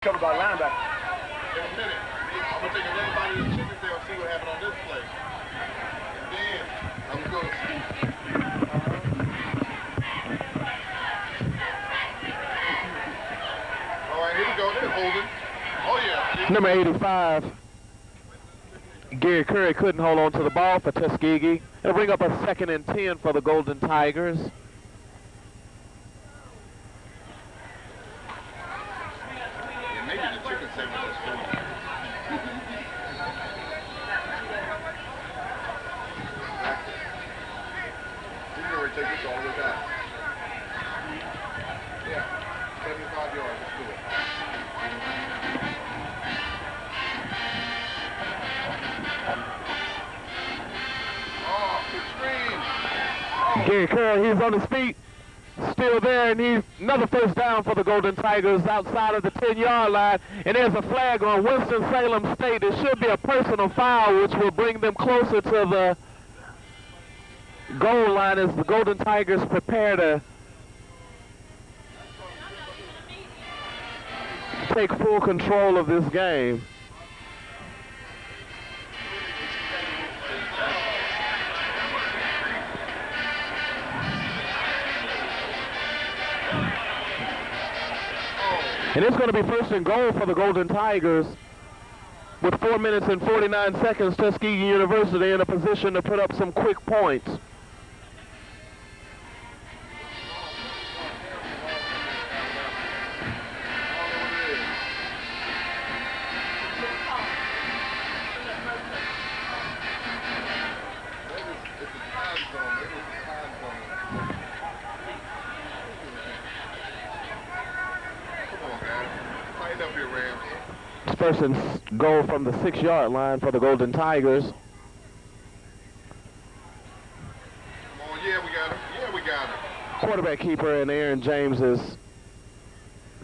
Covered by linebacker. In a minute, I'm going to take everybody to the chicken tail and see what happened on this play. And then I'm going to see. All right, here we go. They're holding. Oh, yeah. Number 85, Gary Curry couldn't hold on to the ball for Tuskegee. It'll bring up a 2nd and 10 for the Golden Tigers. Take this all the way back. Yeah, 75 yards. Let's do it. Oh, good screen. Oh. Gary Curry, he's on his feet, still there, and he's another first down for the Golden Tigers outside of the 10-yard line. And there's a flag on Winston Salem State. It should be a personal foul, which will bring them closer to the goal line as the Golden Tigers prepare to take full control of this game. And it's going to be first and goal for the Golden Tigers. With 4 minutes and 49 seconds, Tuskegee University in a position to put up some quick points. It's first and goal from the 6-yard line for the Golden Tigers. Come on, yeah, we got him. Yeah, we got him. Quarterback keeper and Aaron James is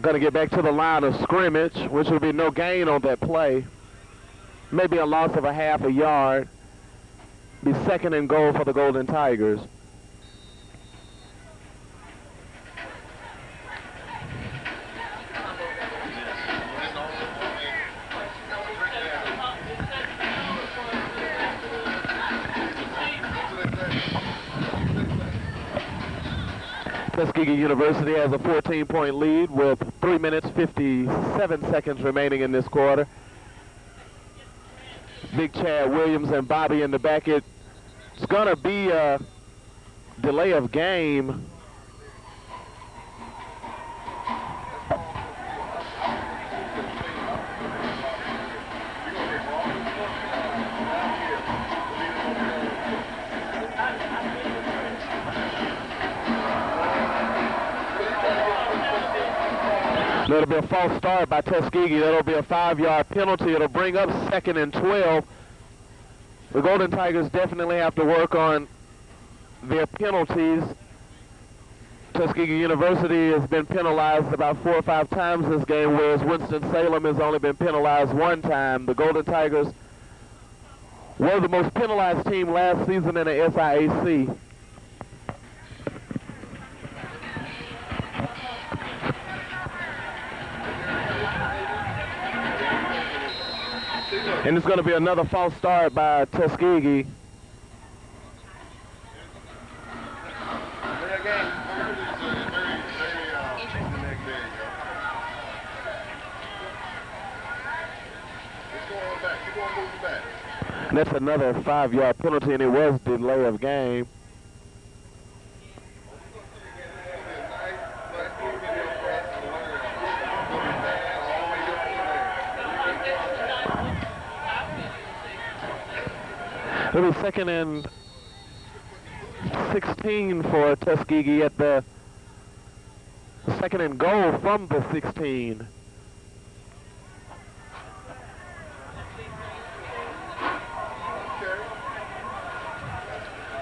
going to get back to the line of scrimmage, which will be no gain on that play. Maybe a loss of a half a yard. Be 2nd and goal for the Golden Tigers. Tuskegee University has a 14-point lead with 3 minutes 57 seconds remaining in this quarter. Big Chad Williams and Bobby in the back. It's going to be a delay of game. That'll be a false start by Tuskegee. That'll be a 5-yard penalty. It'll bring up 2nd and 12. The Golden Tigers definitely have to work on their penalties. Tuskegee University has been penalized about 4 or 5 times this game, whereas Winston-Salem has only been penalized 1 time. The Golden Tigers were the most penalized team last season in the SIAC. And it's going to be another false start by Tuskegee. That's another 5-yard penalty, and it was delay of game. It'll be 2nd and 16 for Tuskegee at the 2nd and goal from the 16.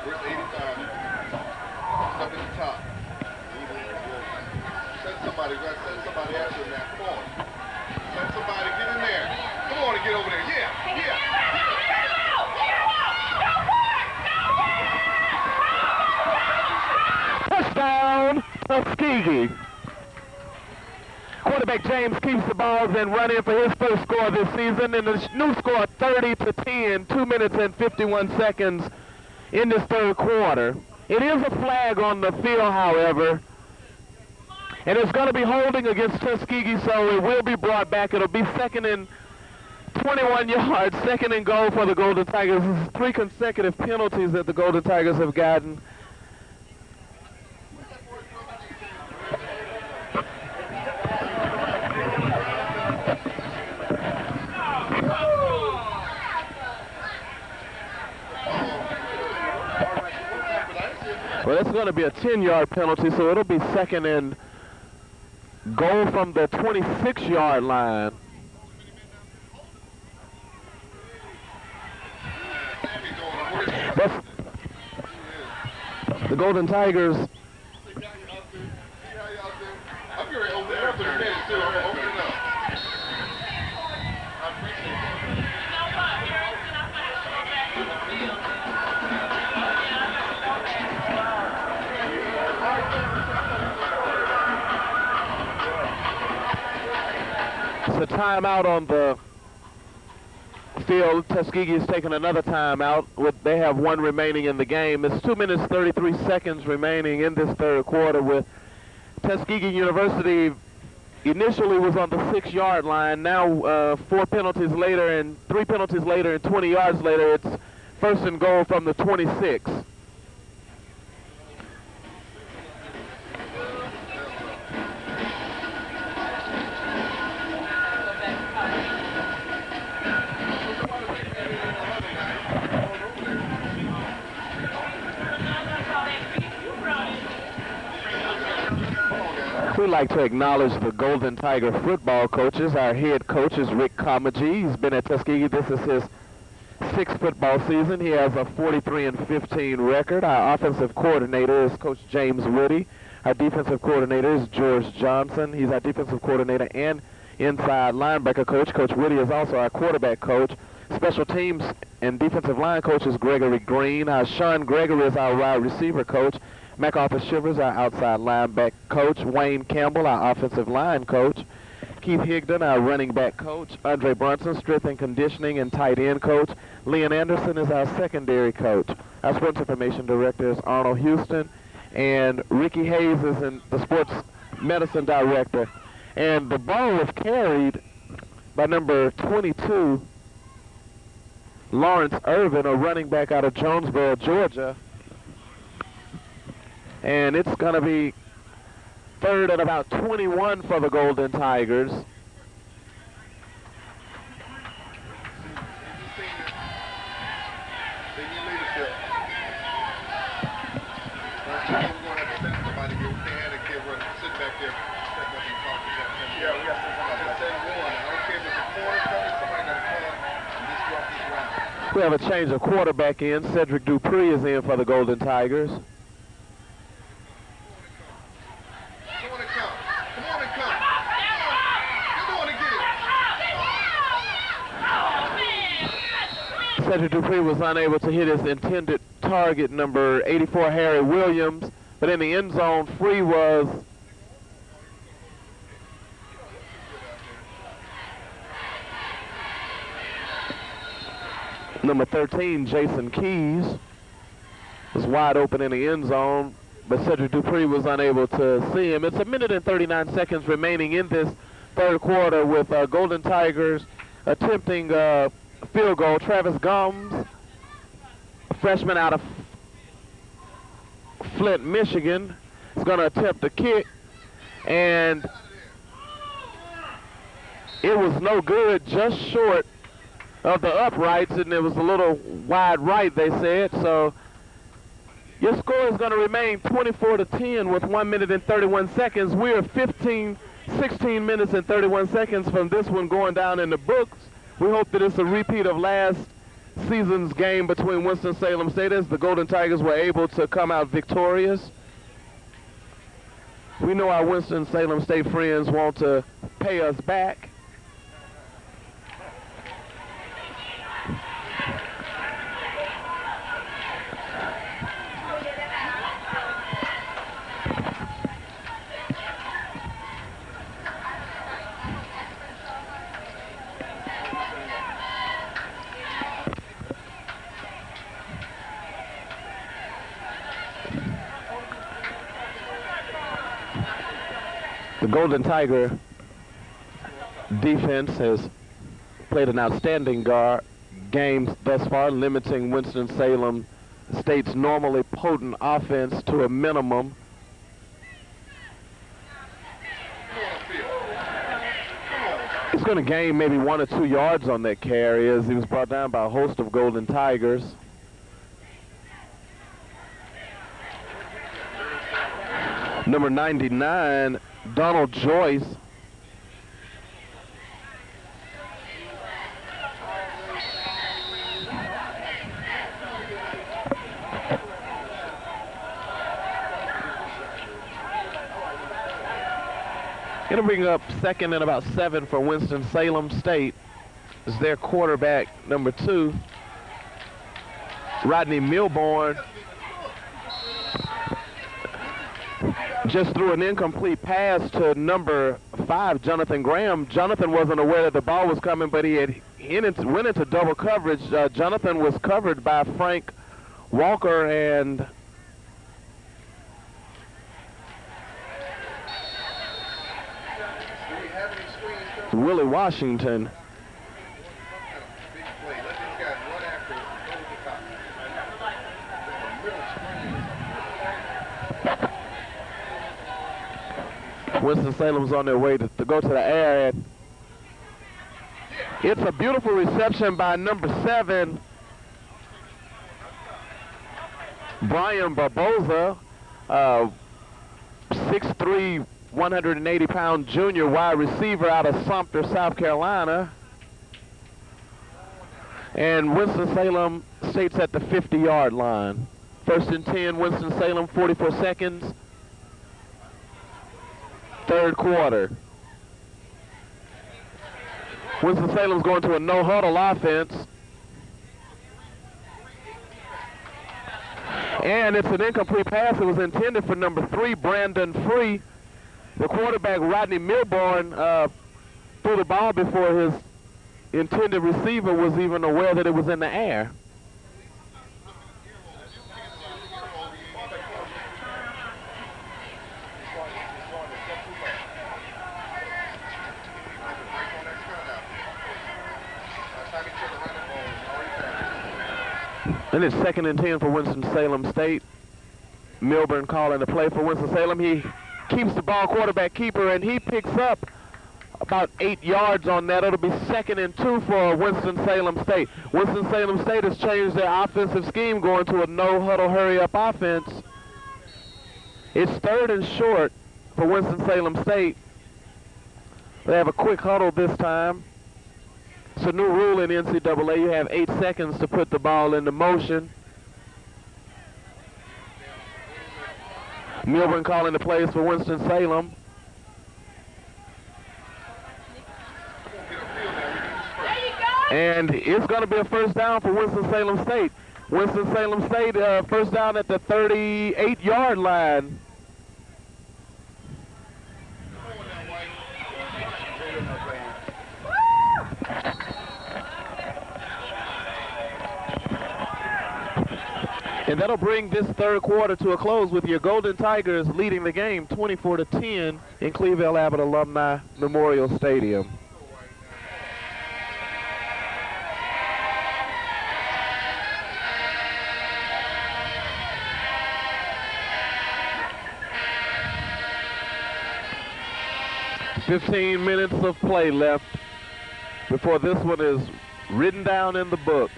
Where's 85? Up at the top. Send somebody after him now. Come on. Send somebody, get in there. Come on and get over there. Yeah, yeah. Touchdown, Tuskegee. Quarterback James keeps the ball falls and run in for his first score this season. And the new score 30-10, 2 minutes and 51 seconds in this third quarter. It is a flag on the field, however. And it's going to be holding against Tuskegee, so it will be brought back. It'll be second and 21 yards, second and goal for the Golden Tigers. This is 3 consecutive penalties that the Golden Tigers have gotten. Well, it's going to be a 10-yard penalty, so it'll be second and goal from the 26-yard line. That's the Golden Tigers. It's a timeout on the field. Tuskegee is taking another timeout. They have 1 remaining in the game. It's 2 minutes 33 seconds remaining in this third quarter, with Tuskegee University initially was on the 6-yard line. Now 4 penalties later and 3 penalties later and 20 yards later, it's first and goal from the 26. We'd like to acknowledge the Golden Tiger football coaches. Our head coach is Rick Comagee. He's been at Tuskegee. This is his 6th football season. He has a 43-15 record. Our offensive coordinator is Coach James Woody. Our defensive coordinator is George Johnson. He's our defensive coordinator and inside linebacker coach. Coach Woody is also our quarterback coach. Special teams and defensive line coach is Gregory Green. Sean Gregory is our wide receiver coach. MacArthur Shivers, our outside linebacker coach. Wayne Campbell, our offensive line coach. Keith Higdon, our running back coach. Andre Brunson, strength and conditioning and tight end coach. Leon Anderson is our secondary coach. Our sports information director is Arnold Houston. And Ricky Hayes is the sports medicine director. And the ball was carried by number 22, Lawrence Irvin, a running back out of Jonesboro, Georgia. And it's going to be third and about 21 for the Golden Tigers. We have a change of quarterback in. Cedric Dupree is in for the Golden Tigers. Cedric Dupree was unable to hit his intended target, number 84, Harry Williams, but in the end zone, free was number 13, Jason Keys. Was wide open in the end zone, but Cedric Dupree was unable to see him. It's 1 minute and 39 seconds remaining in this third quarter, with Golden Tigers attempting field goal. Travis Gomes, a freshman out of Flint, Michigan, is going to attempt a kick, and it was no good, just short of the uprights, and it was a little wide right, they said. So your score is going to remain 24-10 with 1 minute and 31 seconds. We're 16 minutes and 31 seconds from this one going down in the books. We hope that it's a repeat of last season's game between Winston-Salem State, as the Golden Tigers were able to come out victorious. We know our Winston-Salem State friends want to pay us back. The Golden Tiger defense has played an outstanding game thus far, limiting Winston-Salem State's normally potent offense to a minimum. He's going to gain maybe 1 or 2 yards on that carry as he was brought down by a host of Golden Tigers. Number 99, Donald Joyce. Going to bring up 2nd and about 7 for Winston-Salem State as their quarterback, number 2, Rodney Milborn, just threw an incomplete pass to number 5, Jonathan Graham. Jonathan wasn't aware that the ball was coming, but he went into double coverage. Jonathan was covered by Frank Walker and Willie Washington. Winston-Salem's on their way to go to the air, and it's a beautiful reception by number 7, Brian Barboza, 6'3", 180-pound junior wide receiver out of Sumter, South Carolina. And Winston-Salem State's at the 50-yard line. 1st and 10, Winston-Salem, 44 seconds. 3rd quarter. Winston-Salem's going to a no-huddle offense. And it's an incomplete pass. It was intended for number 3, Brandon Free. The quarterback, Rodney Milborn, threw the ball before his intended receiver was even aware that it was in the air. And it's 2nd and 10 for Winston-Salem State. Milburn calling the play for Winston-Salem. He keeps the ball, quarterback keeper, and he picks up about 8 yards on that. It'll be 2nd and 2 for Winston-Salem State. Winston-Salem State has changed their offensive scheme, going to a no-huddle, hurry-up offense. It's 3rd and short for Winston-Salem State. They have a quick huddle this time. It's a new rule in NCAA. You have 8 seconds to put the ball into motion. Milburn calling the plays for Winston-Salem. And it's going to be a first down for Winston-Salem State. Winston-Salem State, first down at the 38-yard line. And that'll bring this 3rd quarter to a close with your Golden Tigers leading the game 24-10 in Clevelle Abbott Alumni Memorial Stadium. "15 minutes of play left before this one is written down in the books."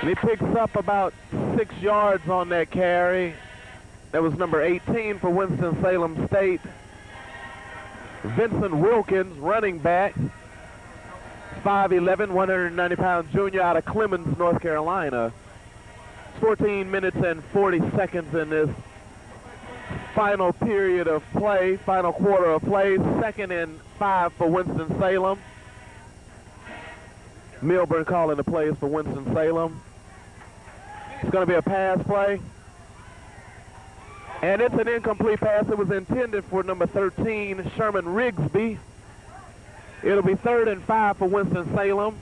And he picks up about 6 yards on that carry. That was number 18 for Winston-Salem State. Vincent Wilkins, running back, 5'11", 190-pound junior out of Clemens, North Carolina. 14 minutes and 40 seconds in this final period of play, final quarter of play. 2nd and 5 for Winston-Salem. Milburn calling the plays for Winston-Salem. It's going to be a pass play. And it's an incomplete pass. It was intended for number 13, Sherman Rigsby. It'll be 3rd and 5 for Winston-Salem.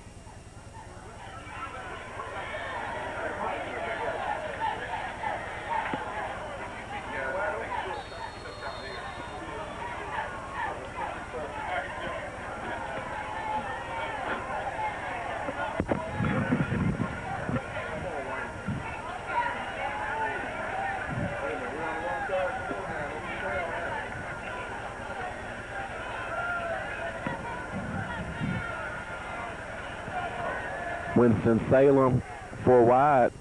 Winston-Salem, 4 wide.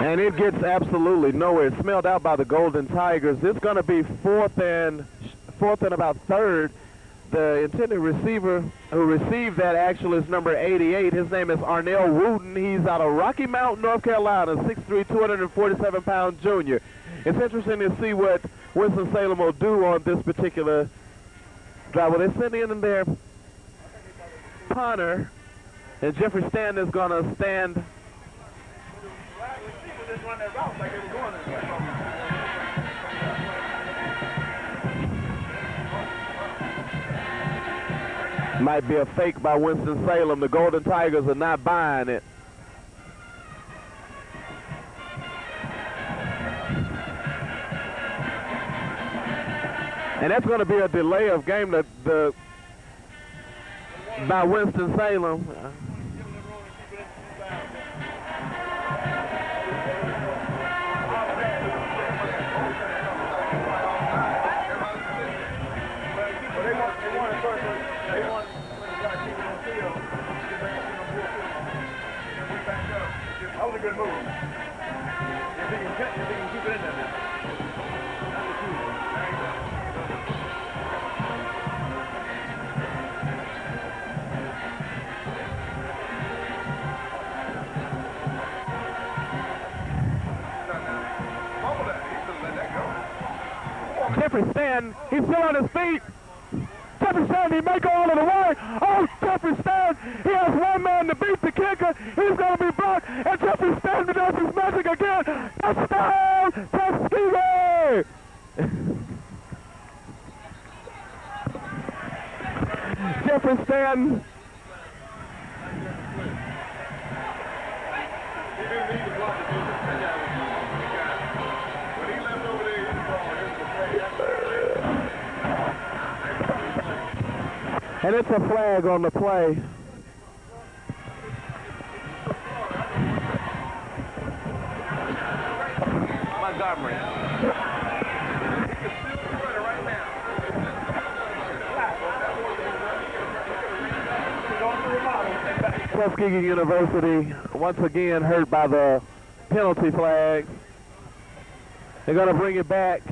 And it gets absolutely nowhere. It's smelled out by the Golden Tigers. It's going to be fourth and about 3rd. The intended receiver who received that actually is number 88. His name is Arnell Wooten. He's out of Rocky Mount, North Carolina, 6'3", 247-pound junior. It's interesting to see what Winston-Salem will do on this particular drive. Well, they send in their punter, and Jeffrey Stanton is going to stand. Might be a fake by Winston-Salem. The Golden Tigers are not buying it. And that's going to be a delay of game by Winston-Salem. That was a good move. If he can keep it in there. Jeffrey Stanton, he's still on his feet. Jeffrey Stanton, he may go all of the way. Oh, Jeffrey Stanton, he has one man to beat the kicker. He's going to be blocked, and Jeffrey Stanton does his magic again. Touchdown, Tuskegee! Jeffrey Stanton. And it's a flag on the play. Montgomery. Tuskegee University once again hurt by the penalty flag. They're going to bring it back.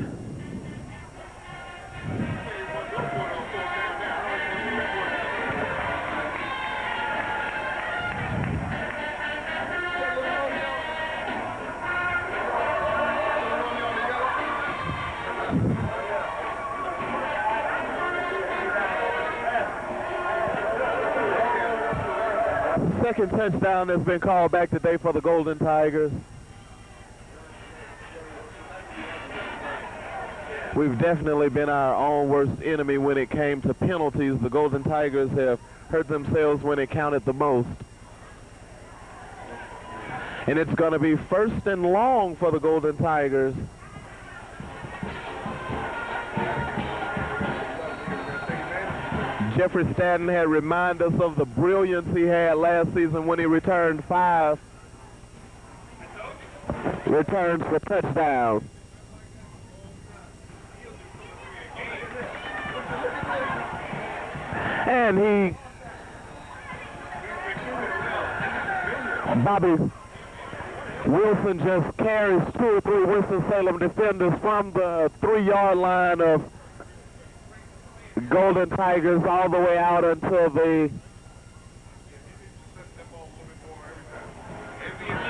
Second touchdown has been called back today for the Golden Tigers. We've definitely been our own worst enemy when it came to penalties. The Golden Tigers have hurt themselves when it counted the most. And it's going to be 1st and long for the Golden Tigers. Jeffrey Stanton had reminded us of the brilliance he had last season when he returned 5 returns for touchdowns. And Bobby Wilson just carries 2 or 3 Winston-Salem defenders from the 3-yard line of Golden Tigers all the way out until the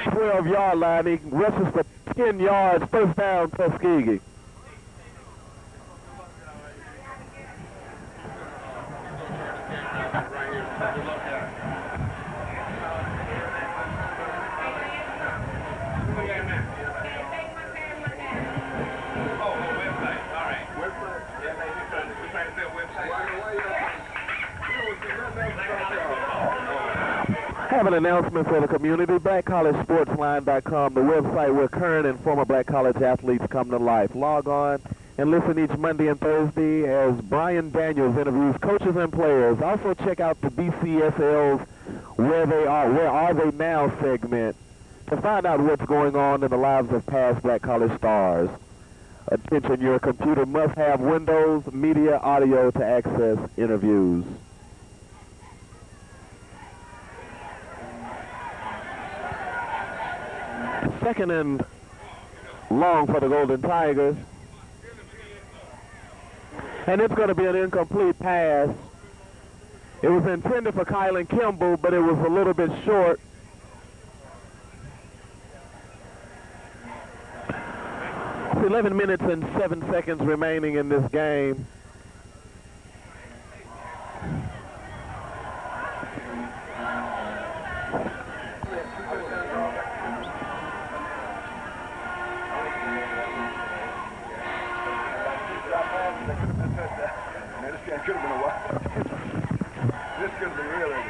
12-yard line. He rushes for 10 yards, first down, Tuskegee. Have an announcement for the community. BlackCollegeSportsLine.com, the website where current and former Black College athletes come to life. Log on and listen each Monday and Thursday as Brian Daniels interviews coaches and players. Also check out the BCSL's Where Are They Now segment to find out what's going on in the lives of past Black College stars. Attention, your computer must have Windows Media Audio to access interviews. Second and long for the Golden Tigers. And it's going to be an incomplete pass. It was intended for Kylan Kimball, but it was a little bit short. It's 11 minutes and 7 seconds remaining in this game. Could have been a while. This could have been really.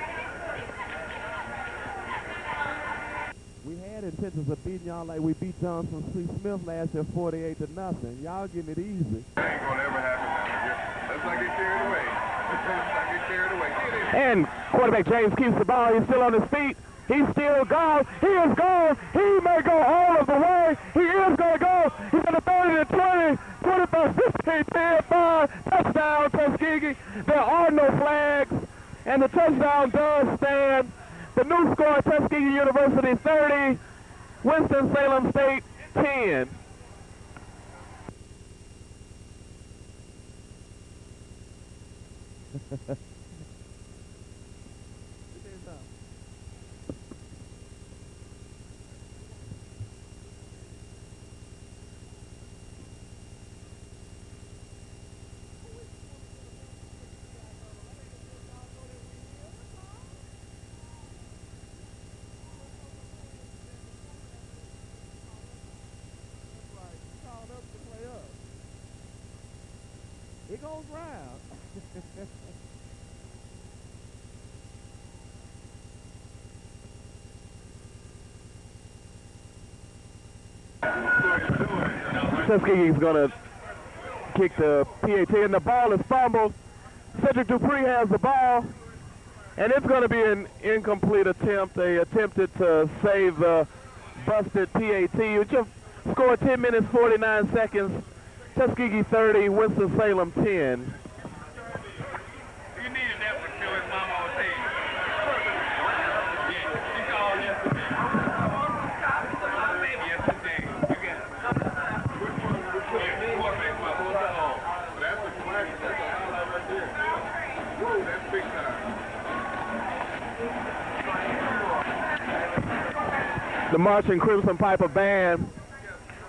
We had intentions of beating y'all like we beat Johnson C. Smith last year 48-0. Y'all getting it easy. That ain't gonna ever happen. Let's not get carried away. Let's not get carried away. And quarterback James keeps the ball. He's still on his feet. He's still gone. He is gone. He may go all of the way. He is going to go. He's in the 30 to 20, 25, 15, 10, 5. Touchdown, Tuskegee. There are no flags, and the touchdown does stand. The new score, Tuskegee University 30, Winston-Salem State 10. It goes round. Tuskegee's going to kick the PAT, and the ball is fumbled. Cedric Dupree has the ball, and it's going to be an incomplete attempt. They attempted to save the busted PAT, which scored 10 minutes, 49 seconds. Tuskegee 30, Winston-Salem 10. You needed that one to his mama on tape. Yeah, she called yesterday. Yesterday. You got it. Which one? Quarterback. That's a classic. That's a highlight right there. Whoa, that's big time. The Marching Crimson Piper Band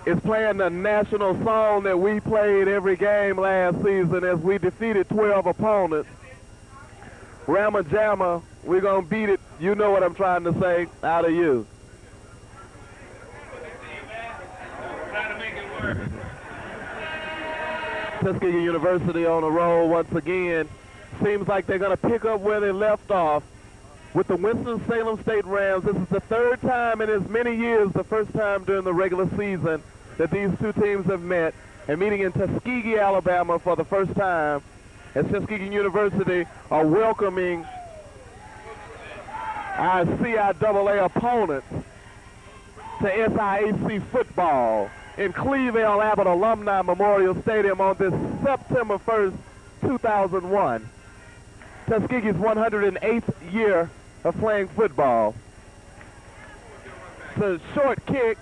is playing the national song that we played every game last season as we defeated 12 opponents. Ramma Jamma, we're going to beat it, you know what I'm trying to say, out of you. Trying to make it work. Tuskegee University on a roll once again. Seems like they're going to pick up where they left off with the Winston-Salem State Rams. This is the third time in as many years, the first time during the regular season, that these two teams have met and meeting in Tuskegee, Alabama for the first time as Tuskegee University are welcoming our CIAA opponents to SIAC football in Cleveland Abbott Alumni Memorial Stadium on this September 1st, 2001. Tuskegee's 108th year of playing football. It's a short kick,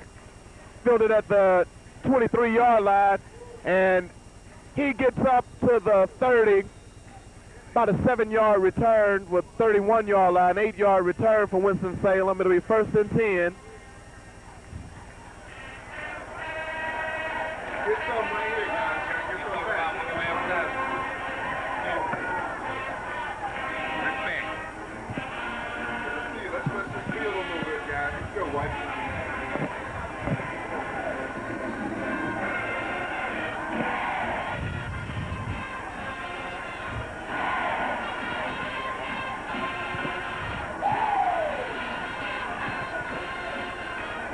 fielded at the 23-yard line, and he gets up to the 30, about a 7-yard return with 31-yard line, 8-yard return for Winston Salem. It'll be 1st and 10. Get some right here, guys. Get some back. Respect. Let's field a little bit, guys. Let's go, White.